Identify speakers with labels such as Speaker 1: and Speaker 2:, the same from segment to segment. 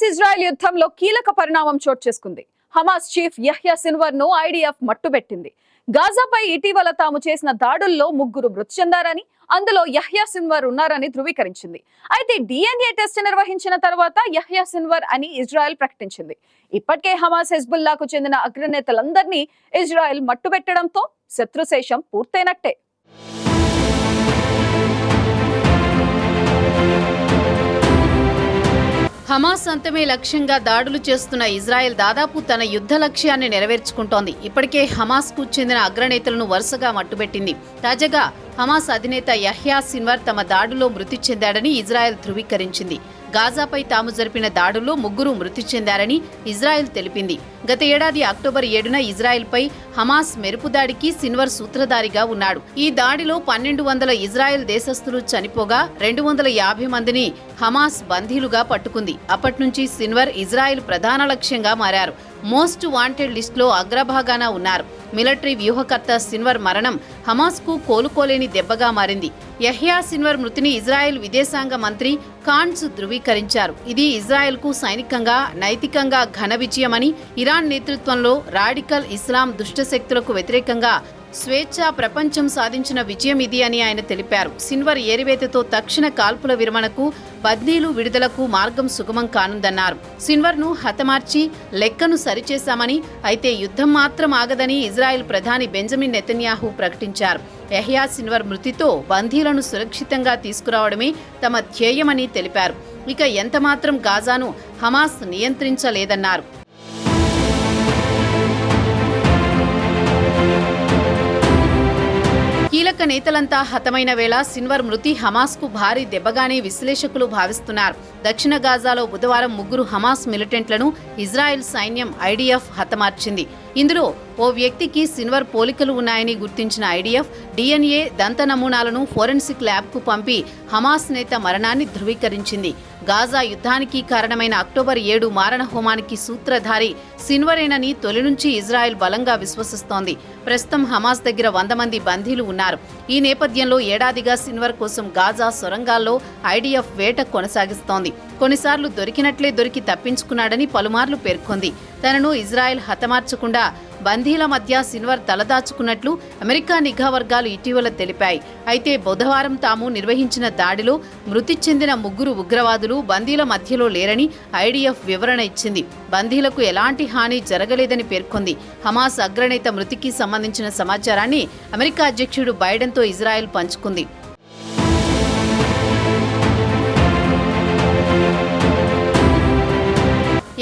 Speaker 1: Israel యుద్ధంలో కీలక పరిణామం చోటు చేసుకుంది. హమాస్ చీఫ్ యహ్యా సిన్వర్ ను ఐడిఎఫ్ మట్టుబెట్టింది. గాజాపై ఇటీవల తాము చేసిన దాడుల్లో 3 మృతి చెందారని, అందులో యహ్యా సిన్వర్ ఉన్నారని ధృవీకరించింది. అయితే డిఎన్ఏ టెస్ట్ నిర్వహించిన తర్వాత యహ్యా సిన్వర్ అని ఇజ్రాయెల్ ప్రకటించింది. ఇప్పటికే హమాస్ హెజ్బుల్లాకు చెందిన అగ్రనేతలందరినీ ఇజ్రాయెల్ మట్టుబెట్టడంతో శత్రుశేషం పూర్తయినట్టే.
Speaker 2: హమాస్ అంతమే లక్ష్యంగా దాడులు చేస్తున్న ఇజ్రాయెల్ దాదాపు తన యుద్ధ లక్ష్యాన్ని నెరవేర్చుకుంటోంది. ఇప్పటికే హమాస్కు చెందిన అగ్రనేతలను వరుసగా మట్టుబెట్టింది. తాజాగా హమాస్ అధినేత యహ్యా సిన్వర్ తమ దాడులో మృతి చెందాడని ఇజ్రాయెల్ ధృవీకరించింది. గాజాపై తాము జరిపిన దాడుల్లో 3 మృతి చెందారని ఇజ్రాయెల్ తెలిపింది. గత ఏడాది అక్టోబర్ 7న ఇజ్రాయెల్పై హమాస్ మెరుపు దాడికి సిన్వర్ సూత్రధారిగా ఉన్నాడు. ఈ దాడిలో 1200 ఇజ్రాయెల్ దేశస్థులు చనిపోగా 250 మందిని హమాస్ బందీలుగా పట్టుకుంది. అప్పట్నుంచి సిన్వర్ ఇజ్రాయెల్ ప్రధాన లక్ష్యంగా మారారు. మోస్ట్ వాంటెడ్ లిస్టులో అగ్రభాగాన ఉన్నారు. మిలిటరీ వ్యూహకర్త సిన్వర్ మరణం హమాస్కు కోలుకోలేని దెబ్బగా మారింది. యహ్యా సిన్వర్ మృతిని ఇజ్రాయెల్ విదేశాంగ మంత్రి ఖాన్స్ ధృవీకరించారు. ఇది ఇజ్రాయెల్కు సైనికంగా, నైతికంగా ఘన విజయమని, ఇరాన్ నేతృత్వంలో రాడికల్ ఇస్లాం దుష్టశక్తులకు వ్యతిరేకంగా స్వేచ్ఛా ప్రపంచం సాధించిన విజయం ఇది అని ఆయన తెలిపారు. సిన్వర్ ఏరివేతతో తక్షణ కాల్పుల విరమణకు, బందీలు విడుదలకు మార్గం సుగమం కానుందన్నారు. సిన్వర్ను హతమార్చి లెక్కను సరిచేశామని, అయితే యుద్ధం మాత్రం ఆగదని ఇజ్రాయెల్ ప్రధాని బెంజమిన్ నెతన్యాహు ప్రకటించారు. యహ్యా సిన్వర్ మృతితో బందీలను సురక్షితంగా తీసుకురావడమే తమ ధ్యేయమని తెలిపారు. ఇక ఎంతమాత్రం గాజాను హమాస్ నియంత్రించలేదన్నారు. కీలక నేతలంతా హతమైన వేళ సిన్వర్ మృతి హమాస్కు భారీ దెబ్బగానే విశ్లేషకులు భావిస్తున్నారు. దక్షిణ గాజాలో బుధవారం 3 హమాస్ మిలిటెంట్లను ఇజ్రాయెల్ సైన్యం ఐడిఎఫ్ హతమార్చింది. ఇందులో ఓ వ్యక్తికి సిన్వర్ పోలికలు ఉన్నాయని గుర్తించిన ఐడిఎఫ్ డిఎన్ఏ దంత నమూనాలను ఫోరెన్సిక్ ల్యాబ్కు పంపి హమాస్ నేత మరణాన్ని ధృవీకరించింది. గాజా యుద్ధానికి కారణమైన అక్టోబర్ 7 మారణ హోమానికి సూత్రధారి సిన్వరేనని తొలి నుంచి ఇజ్రాయెల్ బలంగా విశ్వసిస్తోంది. ప్రస్తుతం హమాస్ దగ్గర 100 మంది బందీలు ఉన్నారు. ఈ నేపథ్యంలో ఏడాదిగా సిన్వర్ కోసం గాజా సొరంగాల్లో ఐడిఎఫ్ వేట కొనసాగిస్తోంది. కొన్నిసార్లు దొరికినట్లే దొరికి తప్పించుకున్నాడని పలుమార్లు పేర్కొంది. తనను ఇజ్రాయెల్ హతమార్చకుండా బందీల మధ్య సిన్వర్ తలదాచుకున్నట్లు అమెరికా నిఘా వర్గాలు ఇటీవల తెలిపాయి. అయితే బుధవారం తాము నిర్వహించిన దాడిలో మృతి చెందిన 3 ఉగ్రవాదులు బందీల మధ్యలో లేరని ఐడిఎఫ్ వివరణ ఇచ్చింది. బందీలకు ఎలాంటి హాని జరగలేదని పేర్కొంది. హమాస్ అగ్రనేత మృతికి సంబంధించిన సమాచారాన్ని అమెరికా అధ్యక్షుడు బైడెన్తో ఇజ్రాయెల్ పంచుకుంది.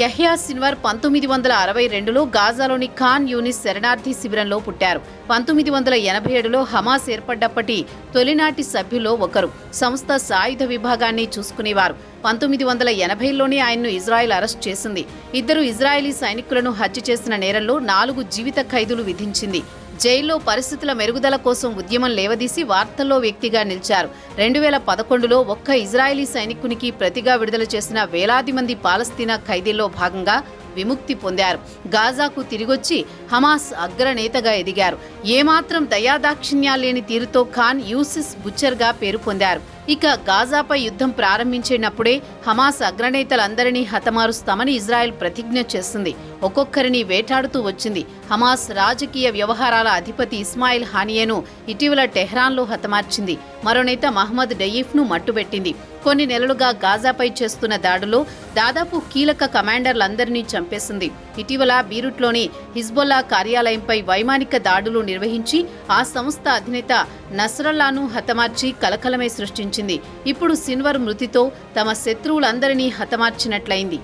Speaker 2: యహ్యా సిన్వర్ 1962లో గాజాలోని ఖాన్ యూనిస్ శరణార్థి శిబిరంలో పుట్టారు. 1987లో హమాస్ ఏర్పడ్డప్పటి తొలినాటి సభ్యుల్లో ఒకరు. సంస్థ సాయుధ విభాగాన్ని చూసుకునేవారు. 1980లోనే ఆయన్ను ఇజ్రాయెల్ అరెస్ట్ చేసింది. 2 ఇజ్రాయెలీ సైనికులను హత్య చేసిన నేరంలో 4 జీవిత ఖైదులు విధించింది. జైల్లో పరిస్థితుల మెరుగుదల కోసం ఉద్యమం లేవదీసి వార్తల్లో వ్యక్తిగా నిలిచారు. 2011లో ఒక్క ఇజ్రాయెలీ సైనికునికి ప్రతిగా విడుదల చేసిన వేలాది మంది పాలస్తీనా ఖైదీల్లో భాగంగా విముక్తి పొందారు. గాజాకు తిరిగొచ్చి హమాస్ అగ్రనేతగా ఎదిగారు. ఏమాత్రం దయాదాక్షిణ్యాలు లేని తీరుతో ఖాన్ యూసిస్ బుచ్చర్గా పేరు పొందారు. ఇక గాజాపై యుద్ధం ప్రారంభించినప్పుడే హమాస్ అగ్రనేతలందరినీ హతమారుస్తామని ఇజ్రాయెల్ ప్రతిజ్ఞ చేసింది. ఒక్కొక్కరిని వేటాడుతూ వచ్చింది. హమాస్ రాజకీయ వ్యవహారాల అధిపతి ఇస్మాయిల్ హానియేను ఇటీవల టెహ్రాన్లో హతమార్చింది. మరో నేత మహ్మద్ డయీఫ్ను మట్టుబెట్టింది. కొన్ని నెలలుగా గాజాపై చేస్తున్న దాడులో దాదాపు కీలక కమాండర్లందరినీ చంపేసింది. ఇటీవల బీరుట్లోని హిజ్బుల్లా కార్యాలయంపై వైమానిక దాడులు నిర్వహించి ఆ సంస్థ అధినేత నస్రల్లాను హతమార్చి కలకలమే సృష్టించింది. ఇప్పుడు సిన్వర్ మృతితో తమ శత్రువులందరినీ హతమార్చినట్లయింది.